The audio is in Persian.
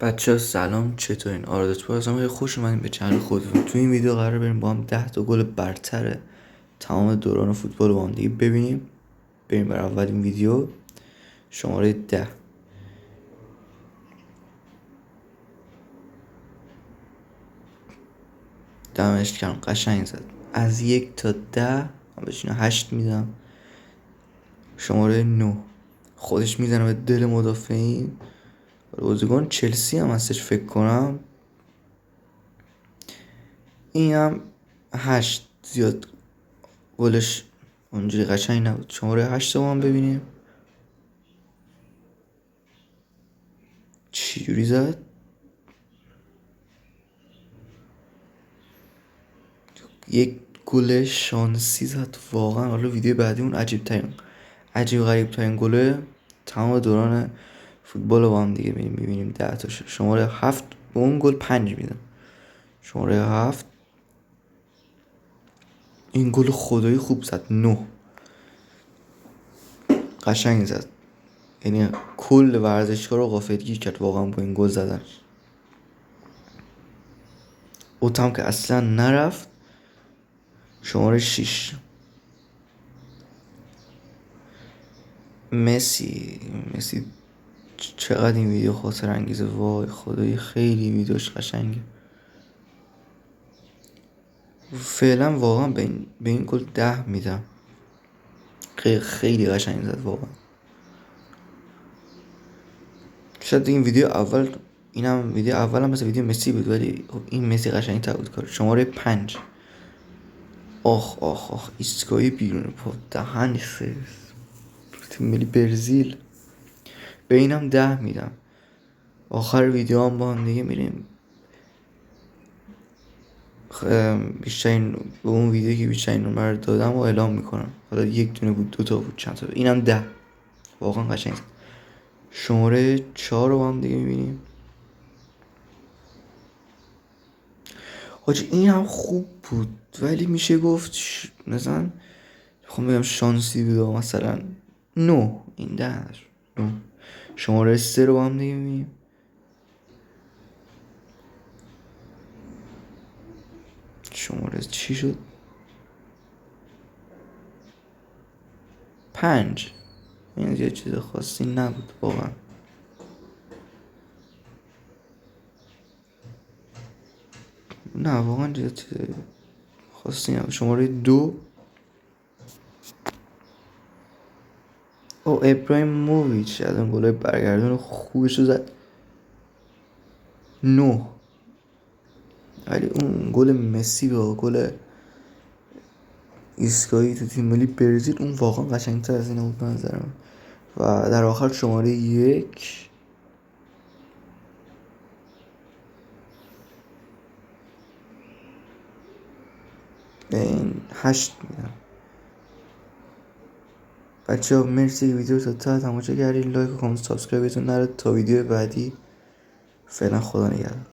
بچه ها سلام، چطورین؟ آرادتون هستم. خیلی خوش اومدین به چنل خودتون. تو این ویدیو قرار بریم با هم 10 تا گل برتر تمام دوران فوتبال با هم دیگه ببینیم. بریم برای اولین ویدیو. شماره 10. دمش کم قشنگ زد. از 1 تا 10 من بهش 8 میدم. شماره 9 خودش میزنه به دل مدافعین. بازیکن چلسی هم هستش فکر کنم. این هم 8. زیاد گلش اونجوری قشنگ نبود. شماره 8 با هم ببینیم چی جوری زد. یک گل شانسی زد واقعا. حالا ویدیو بعدی اون عجیب غریب ترین گله تمام دوران فوتبال با هم دیگه میبینیم. 10 تا شماره 7 به اون گل 5 میدم. شماره 7 این گل خدایی خوب زد. 9 قشنگ زد، یعنی کل ورزشگاه رو غافلگیر کرد واقعا با این گل زدن. اوتم که اصلا نرفت. شماره 6 مسی چقدر این ویدیو خاطر انگیزه. وای خدایی خیلی ویدیوش قشنگه. فعلا واقعا به این گل 10 میدم. خیلی قشنگ زد واقعا. شاید این ویدیو اول هم مثل ویدیو مسی بود، ولی این مسی قشنگ تر بود کار. شماره 5 آخ ایستگاهی بیرون پا دهن سرویس تیم ملی برزیل. به اینم 10 میدم. آخر ویدیو هم با هم دیگه میریم بیشترین به اون ویدیو که بیشترین نمره دادم و اعلام میکنم. حالا یک دونه بود، 2 تا بود، چند تا بود. اینم 10 واقعا قشنگ. شماره 4 رو با هم دیگه میبینیم. حاجی این هم خوب بود، ولی میشه گفت مثلا میخوام بگم شانسی بود مثلا. 9 این 10 9. شماره 3 رو با هم دیگه میبینیم. شماره چی شد؟ 5. این یه چیز خاصی نبود واقعا. نه واقعا چیز خاصی نبود. شماره 2 ابراهیموویچ از اون گلای برگردون خوبش رو زد. 9. ولی اون گل مسی و گل ایستگاهی تو تیم ملی برزیل اون واقعا قشنگتر از اینا بود به نظر من. و در آخر شماره 1 به این 8 میدم. بچه ها مرسی ویدیو رو تا تماشا کردین. لایک و کامنت سابسکرایبتون نره تا ویدیو بعدی. فعلا خدا نگهدار.